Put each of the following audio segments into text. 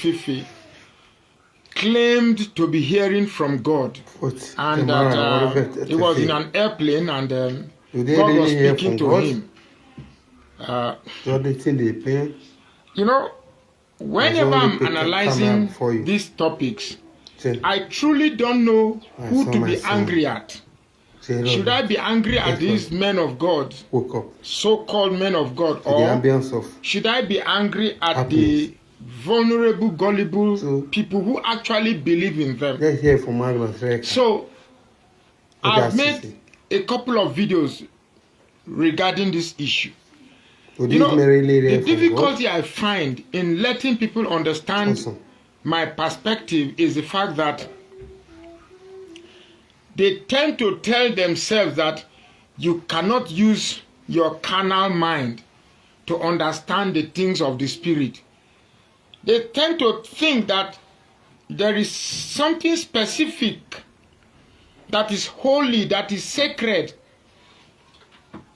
Fifi claimed to be hearing from God, and that he was in an airplane, and God was speaking to him. You know, whenever I'm analyzing these topics, I truly don't know who to be angry at. Should I be angry at these men of God, so-called men of God, or should I be angry at the vulnerable, gullible people who actually believe in them? So, I've made a couple of videos regarding this issue. You know, the difficulty I find in letting people understand my perspective is the fact that they tend to tell themselves that you cannot use your carnal mind to understand the things of the Spirit. They tend to think that there is something specific that is holy, that is sacred,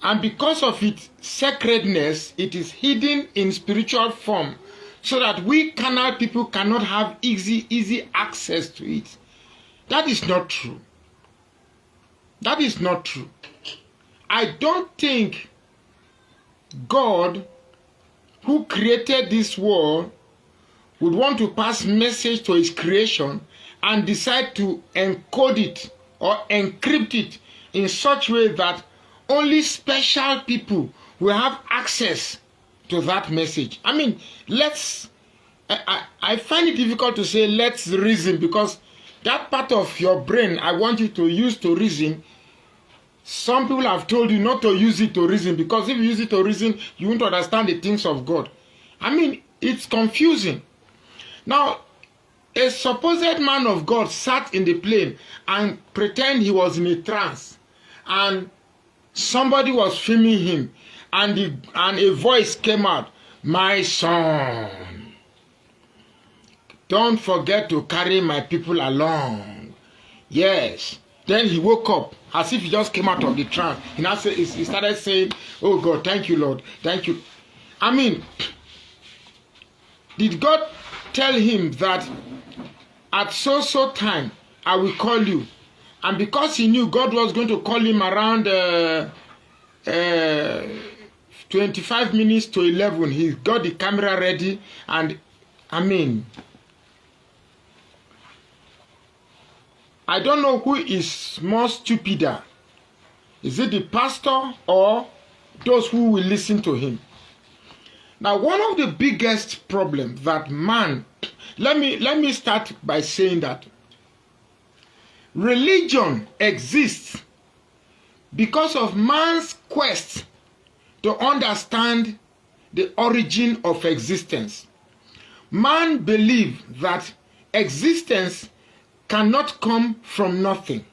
and because of its sacredness, it is hidden in spiritual form, so that we carnal people cannot have easy access to it. That is not true. That is not true. I don't think God, who created this world, would want to pass message to his creation and decide to encode it or encrypt it in such a way that only special people will have access to that message. I mean, I find it difficult to say let's reason, because that part of your brain I want you to use to reason, some people have told you not to use it to reason, because if you use it to reason, you won't understand the things of God. I mean, it's confusing. Now, a supposed man of God sat in the plane and pretend he was in a trance, and somebody was filming him, and a voice came out, "My son, don't forget to carry my people along." Yes. Then he woke up as if he just came out of the trance. He started saying, "Oh God, thank you, Lord, thank you." I mean, did God tell him that at so time I will call you? And because he knew God was going to call him around 25 minutes to 11, he got the camera ready. And I mean, I don't know who is more stupider. Is it the pastor or those who will listen to him? Now, one of the biggest problems that man, let me start by saying that religion exists because of man's quest to understand the origin of existence. Man believes that existence cannot come from nothing.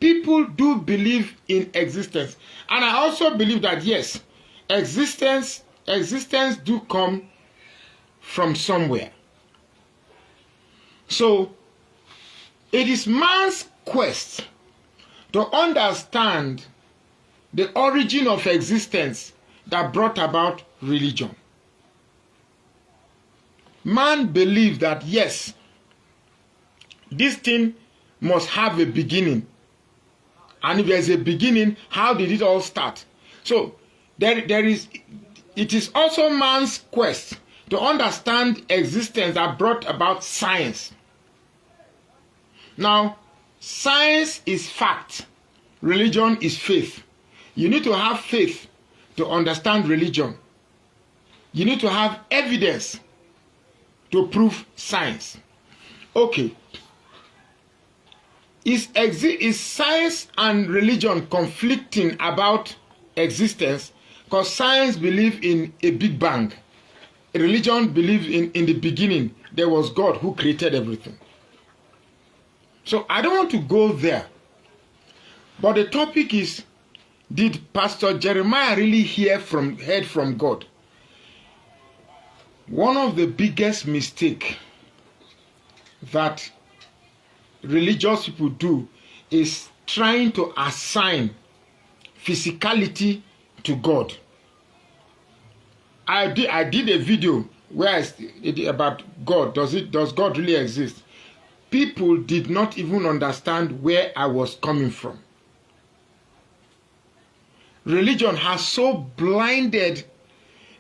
People do believe in existence. And I also believe that, yes, existence do come from somewhere. So, it is man's quest to understand the origin of existence that brought about religion. Man believes that, yes, this thing must have a beginning. And if there's a beginning, how did it all start? So, it is also man's quest to understand existence that brought about science. Now, science is fact. Religion is faith. You need to have faith to understand religion. You need to have evidence to prove science. Okay. Is science and religion conflicting about existence? Because science believes in a big bang. Religion believes in the beginning. There was God who created everything. So I don't want to go there. But the topic is, did Pastor Jeremiah really heard from God? One of the biggest mistakes that religious people do is trying to assign physicality to God. I did a video where is it about God? Does God really exist? People did not even understand where I was coming from. Religion has so blinded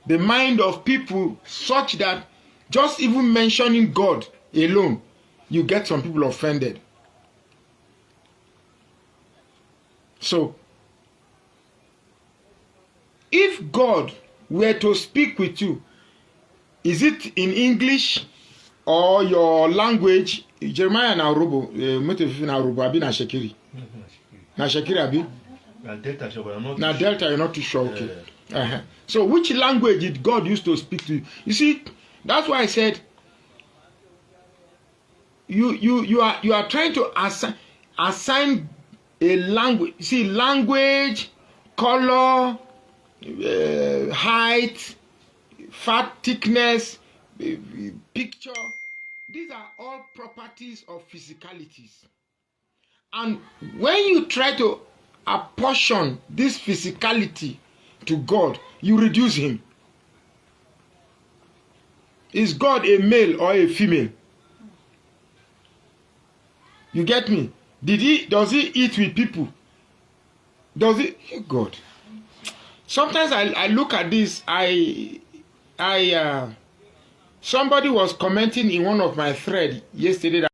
the mind of people such that just even mentioning God alone, you get some people offended. So, if God were to speak with you, is it in English or your language? Jeremiah na Urobo, Motefifi na Urobo, abi na Shekiri? Na Shekiri abi? Na Delta, you're not too sure. Okay. So, which language did God use to speak to you? You see, that's why I said you are trying to assign a language. See, language, color, height, fat, thickness, picture. These are all properties of physicalities. And when you try to apportion this physicality to God, you reduce him. Is God a male or a female? You get me? Does he eat with people? Does he? God. Sometimes I look at this. Somebody was commenting in one of my threads yesterday that